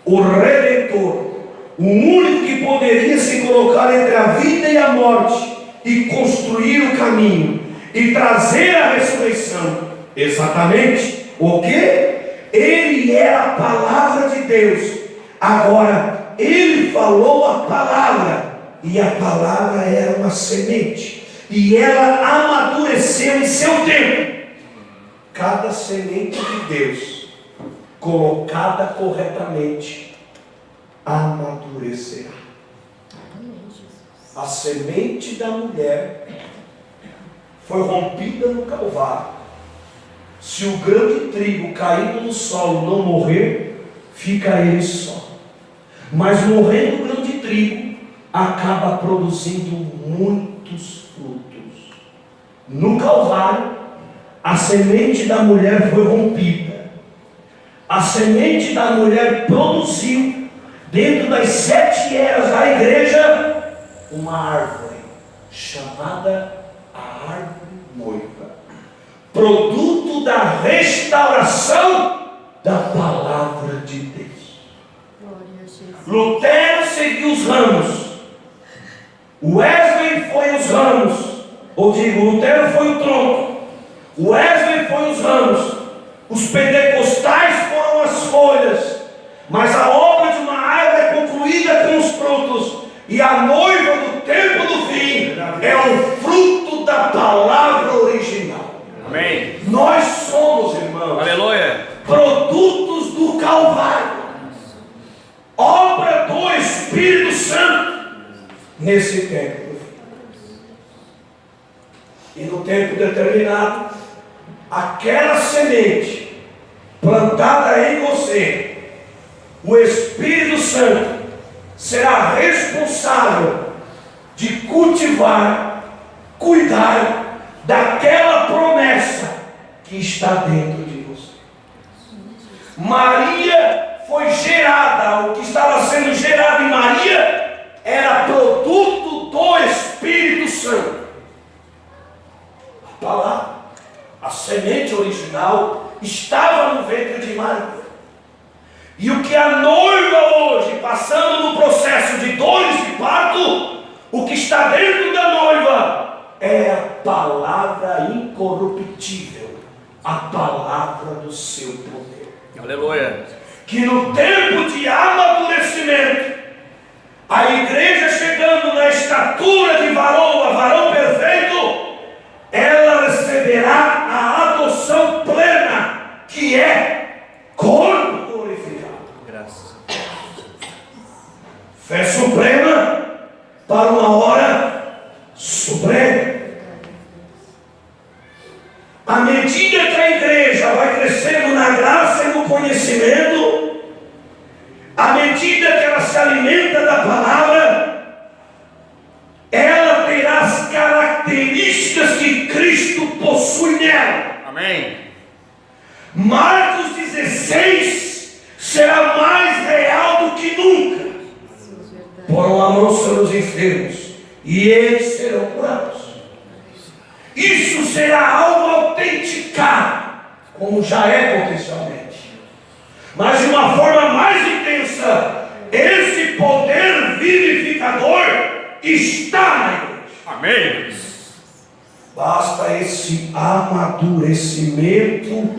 o Redentor, o único que poderia se colocar entre a vida e a morte e construir o caminho e trazer a ressurreição. Exatamente o que? Ele era a palavra de Deus. Agora, ele falou a palavra, e a palavra era uma semente, e ela amadureceu em seu tempo. Cada semente de Deus, colocada corretamente, amadurecerá. A semente da mulher foi rompida no Calvário. Se o grão de trigo caído no solo não morrer, fica ele só. Mas morrendo o grão de trigo, acaba produzindo muitos frutos. No Calvário, a semente da mulher foi rompida. A semente da mulher produziu, dentro das 7 eras da igreja, uma árvore chamada a árvore noiva, produto da restauração da palavra de Deus.
Glória a Jesus.
Lutero seguiu os ramos, Wesley foi os ramos, ou digo, Lutero foi o tronco, Wesley foi os ramos, os pentecostais foram as folhas, mas a obra de uma árvore é concluída com os frutos, e a noiva do tempo do fim é o fruto da palavra original.
Amém.
Nós somos, irmãos,
Aleluia.
produtos do Calvário, obra do Espírito Santo nesse tempo do fim. E no tempo determinado, aquela semente plantada em você, o Espírito Santo será responsável de cultivar, cuidar daquela promessa que está dentro de você. Maria foi gerada, o que estava sendo gerado em Maria era produto do Espírito Santo. A palavra, a semente original estava no ventre de Maria. E o que a noiva hoje, passando no processo de dores de parto, o que está dentro da noiva é a palavra incorruptível, a palavra do seu poder.
Aleluia.
Que no tempo de amadurecimento, a igreja chegando na estatura de varão, a varão perfeito, ela receberá a adoção plena, que é corpo glorificado.
Graças.
Fé suprema para uma hora suprema. medida que a igreja vai crescendo na graça e no conhecimento, à medida que ela se alimenta da palavra, ela terá as características que Cristo possui nela.
Amém.
Marcos 16 será mais real do que nunca. Porão a mão sobre os enfermos e eles serão curados. Isso será algo autenticado, como já é potencialmente, mas de uma forma mais intensa. Esse poder vivificador está na igreja.
Amém.
Basta esse amadurecimento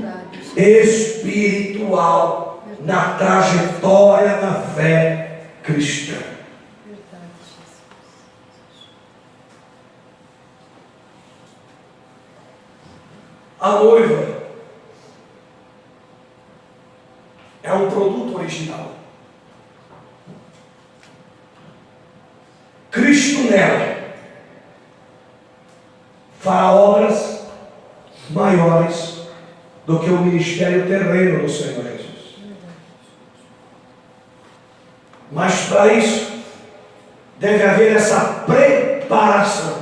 espiritual na trajetória da fé cristã. A noiva é um produto original. Cristo nela fará obras maiores do que o ministério terreno do Senhor Jesus. Mas para isso deve haver essa preparação.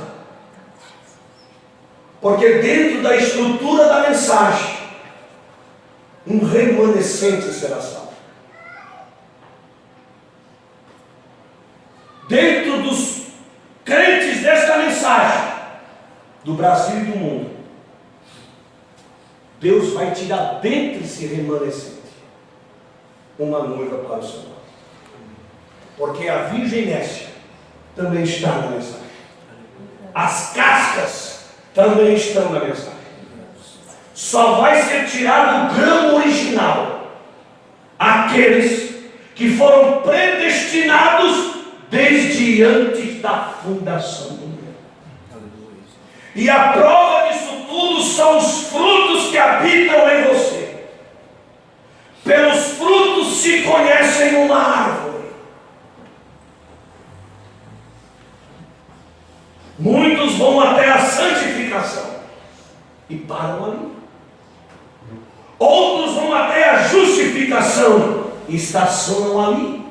Porque dentro da estrutura da mensagem, um remanescente será salvo. Dentro dos crentes desta mensagem, do Brasil e do mundo, Deus vai tirar dentro desse remanescente uma noiva para o Senhor. Porque a virgem Nécia também está na mensagem. As cascas também estão na mensagem. Só vai ser tirado o grão original, aqueles que foram predestinados desde antes da fundação do mundo. E a prova disso tudo são os frutos que habitam em você. Pelos frutos se conhecem uma árvore. Muitos vão até a santificação e param ali. Outros vão até a justificação e estacionam ali.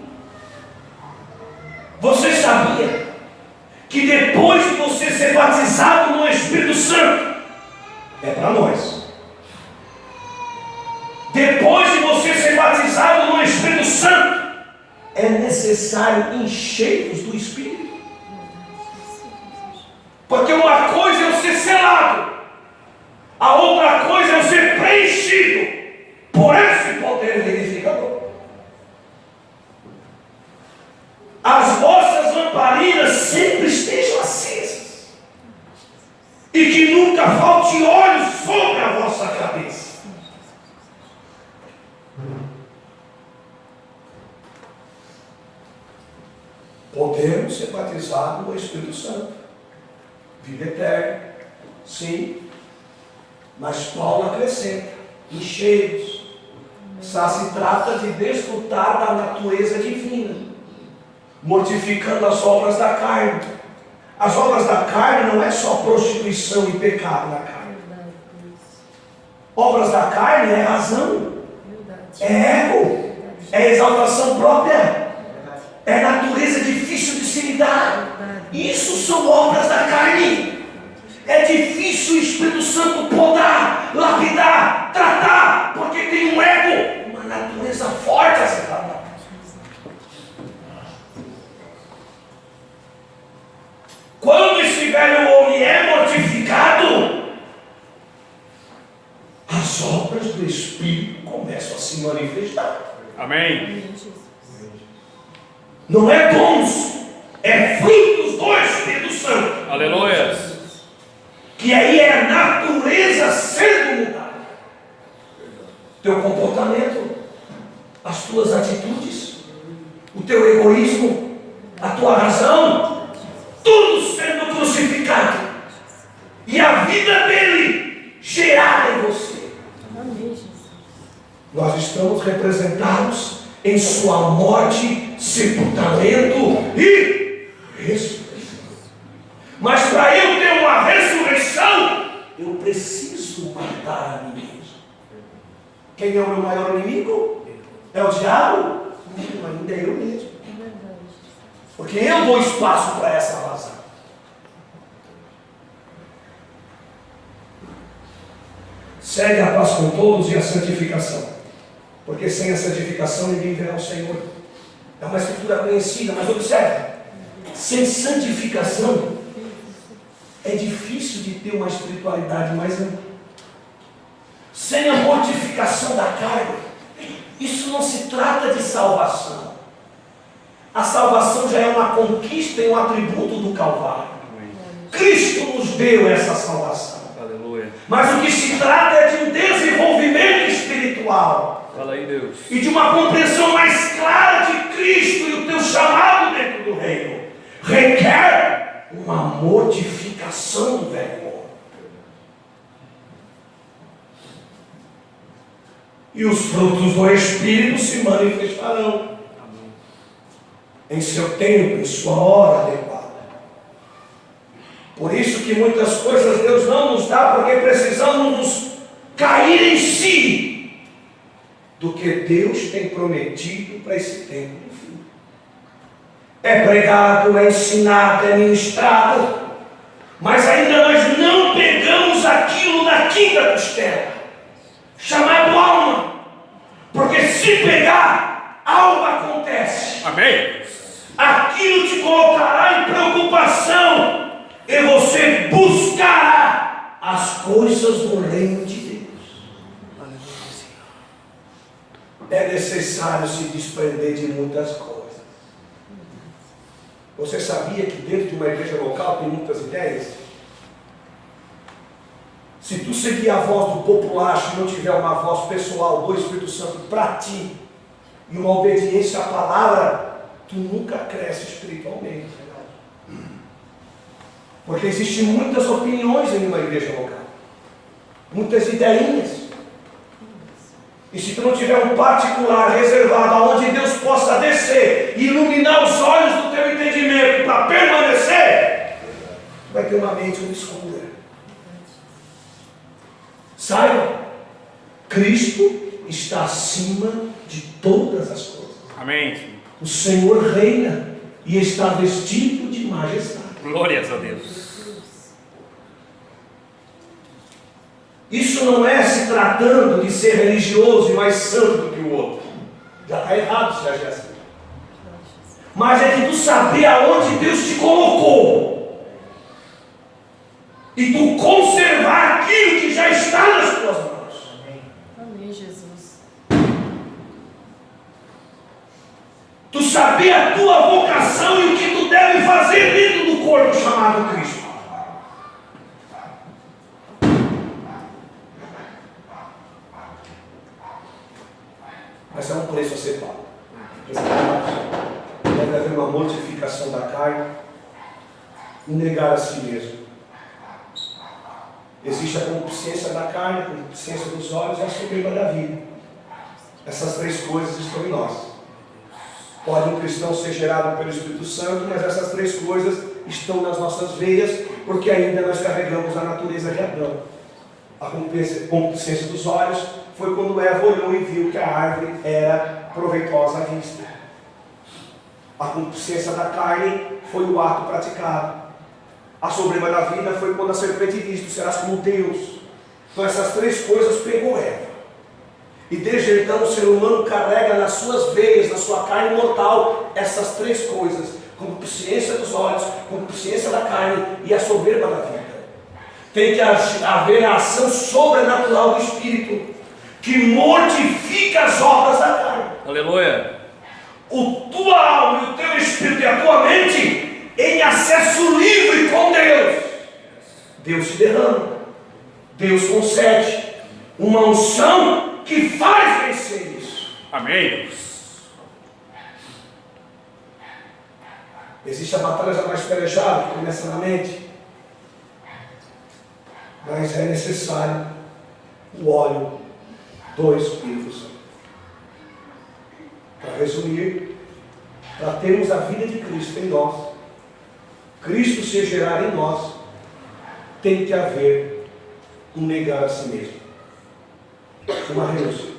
Você sabia que depois de você ser batizado no Espírito Santo, é para nós, depois de você ser batizado no Espírito Santo, é necessário encher-vos do Espírito? Porque uma coisa é eu ser selado, a outra coisa é eu ser preenchido por esse poder vivificador. As vossas lamparinas sempre estejam acesas, e que nunca falte óleo sobre a vossa cabeça. Podemos ser batizados no Espírito Santo, vida eterna, sim, mas Paulo acrescenta, encheios. Só se trata de desfrutar da natureza divina, mortificando as obras da carne. As obras da carne não é só prostituição e pecado na carne. Obras da carne é razão, é ego, é exaltação própria, é natureza difícil de se lidar. Isso são obras da carne. É difícil o Espírito Santo podar, lapidar, tratar, porque tem um ego, uma natureza forte a ser tratada. Quando esse velho homem é mortificado, as obras do Espírito começam a se manifestar.
Amém.
Não é dons, é frutos do Espírito Santo.
Aleluia.
Que aí é a natureza sendo mudada. Teu comportamento, as tuas atitudes, o teu egoísmo, a tua razão, tudo sendo crucificado. E a vida dele gerada em você. Nós estamos representados em sua morte, sepultamento e ressurreição. Mas para eu ter uma ressurreição, eu preciso matar a mim mesmo. Quem é o meu maior inimigo? É o diabo? Não, ainda é eu mesmo. Porque eu dou espaço para essa vazão. Segue a paz com todos e a santificação. Porque sem a santificação ninguém verá o Senhor. É uma escritura conhecida, mas observe. Sem santificação é difícil de ter uma espiritualidade mais ampla. Sem a mortificação da carne, isso não se trata de salvação. A salvação já é uma conquista e um atributo do Calvário. Cristo nos deu essa salvação.
Aleluia.
Mas o que se trata é de um desenvolvimento espiritual.
Fala aí, Deus.
E de uma compreensão mais clara de Cristo e o teu chamado dentro do reino. Requer uma mortificação do velho homem. E os frutos do Espírito se manifestarão em seu tempo, em sua hora adequada. Por isso que muitas coisas Deus não nos dá, porque precisamos nos cair em si do que Deus tem prometido para esse tempo do fim. É pregado, é ensinado, é ministrado, mas ainda nós não pegamos aquilo na quinta costela, chamado alma, porque se pegar, algo acontece.
Amém.
Aquilo te colocará em preocupação e você buscará as coisas do reino de Deus. É necessário se desprender de muitas coisas. Você sabia que dentro de uma igreja local tem muitas ideias? Se tu seguir a voz do populacho e não tiver uma voz pessoal do Espírito Santo para ti, e uma obediência à palavra, tu nunca cresce espiritualmente. Porque existem muitas opiniões em uma igreja local, muitas ideinhas. E se tu não tiver um particular reservado aonde Deus possa descer e iluminar os olhos do teu entendimento para permanecer, tu vai ter uma mente obscura. Saiba, Cristo está acima de todas as coisas.
Amém.
O Senhor reina e está vestido de majestade.
Glórias a Deus.
Isso não é se tratando de ser religioso e mais santo do que o outro. Já está errado se agir assim. Mas é de tu saber aonde Deus te colocou. E tu conservar aquilo que já está nas tuas mãos.
Amém, Jesus.
Tu saber a tua vocação e o que tu deve fazer dentro do corpo chamado Cristo. Mas é um preço a ser pago. Deve haver uma mortificação da carne e negar a si mesmo. Existe a concupiscência da carne, a concupiscência dos olhos e a soberba da vida. Essas três coisas estão em nós. Pode um cristão ser gerado pelo Espírito Santo, mas essas três coisas estão nas nossas veias, porque ainda nós carregamos a natureza de Adão. A concupiscência dos olhos foi quando Eva olhou e viu que a árvore era proveitosa à vista. A concupiscência da carne foi o ato praticado. A soberba da vida foi quando a serpente disse: tu serás como Deus. Então essas três coisas pegou Eva. E desde então o ser humano carrega nas suas veias, na sua carne mortal, essas três coisas: concupiscência dos olhos, concupiscência da carne e a soberba da vida. Tem que haver a ação sobrenatural do Espírito, que mortifica as obras da carne.
Aleluia.
Tua alma e o teu espírito e a tua mente em acesso livre com Deus. Deus te derrama, Deus concede uma unção que faz vencer isso.
Amém.
Existe a batalha já mais pelejada que começa na mente, mas é necessário o óleo do Espírito Santo. Para resumir, para termos a vida de Cristo em nós, Cristo se gerar em nós, tem que haver um negar a si mesmo. Uma renúncia,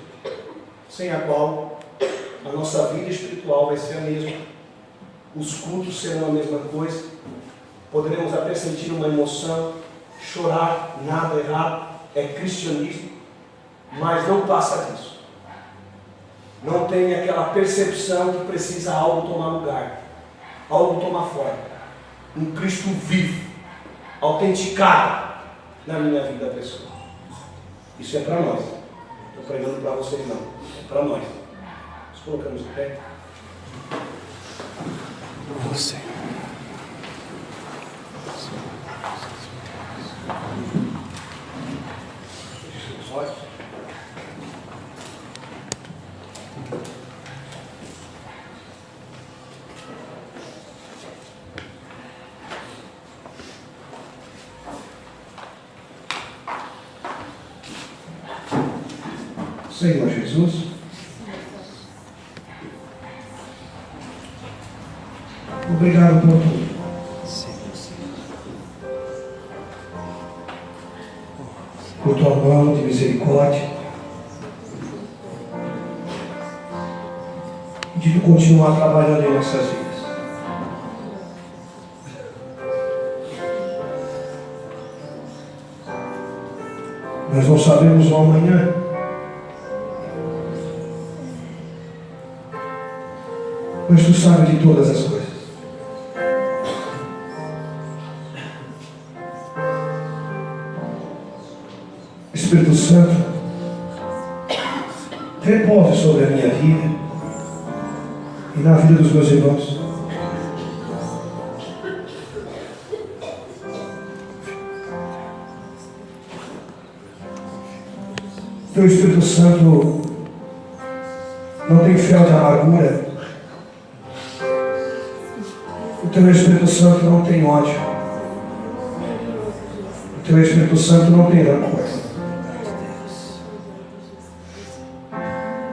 sem a qual a nossa vida espiritual vai ser a mesma. Os cultos serão a mesma coisa. Poderemos até sentir uma emoção, chorar, nada errado, é cristianismo, mas não passa disso. Não tem aquela percepção que precisa algo tomar lugar, algo tomar forma. Um Cristo vivo, autenticado na minha vida pessoal. Isso é para nós. Estou pregando para vocês não, é para nós. Nós colocamos o pé. Você. Feche seus olhos. Senhor Jesus, obrigado por tudo. Por tua mão de misericórdia, de tu continuar trabalhando em nossas vidas. Nós não sabemos o amanhã. Mas tu sabes de todas as coisas. Espírito Santo, repouse sobre a minha vida e na vida dos meus irmãos. Teu Espírito Santo não tem fel de amargura. O teu Espírito Santo não tem ódio. O teu Espírito Santo não tem rancor.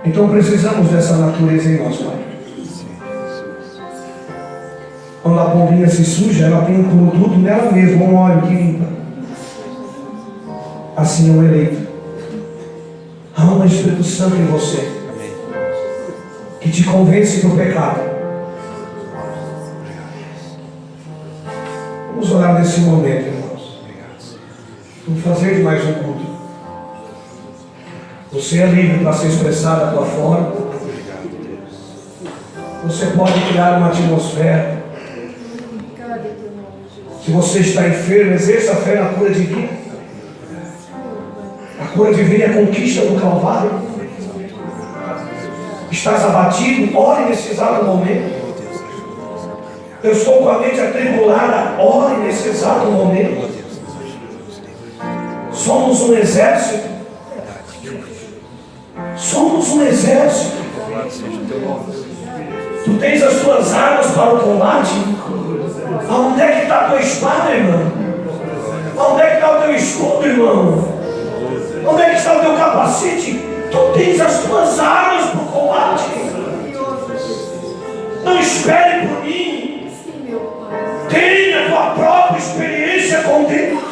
Então precisamos dessa natureza em nós, Pai. Quando a pombinha se suja, ela tem um produto nela mesma, um óleo que limpa. Assim é o eleito. Há um Espírito Santo em você que te convence do pecado. Vamos orar nesse momento, irmãos. Vamos fazer mais um culto. Você é livre para se expressar da tua forma. Você pode criar uma atmosfera. Se você está enfermo, exerça a fé na cura divina. A cura divina é a conquista do Calvário. Estás abatido? Ore nesse exato momento. Eu estou com a mente atribulada. Ore nesse exato momento. Somos um exército. Somos um exército. Tu tens as tuas armas para o combate. Aonde é que está a tua espada, irmão? Aonde é que está o teu escudo, irmão? Onde é que está o teu capacete? Tu tens as tuas armas para o combate. Não espere por mim. Tenha a tua própria experiência com Deus.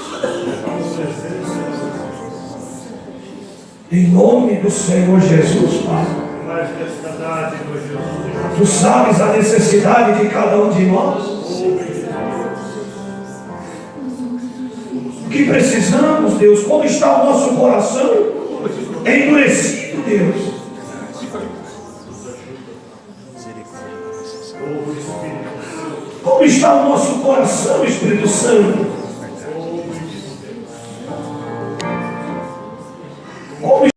Em nome do Senhor Jesus, Pai. Tu sabes a necessidade de cada um de nós. O que precisamos, Deus? Como está o nosso coração? Endurecido, Deus. Como está o nosso coração, Espírito Santo?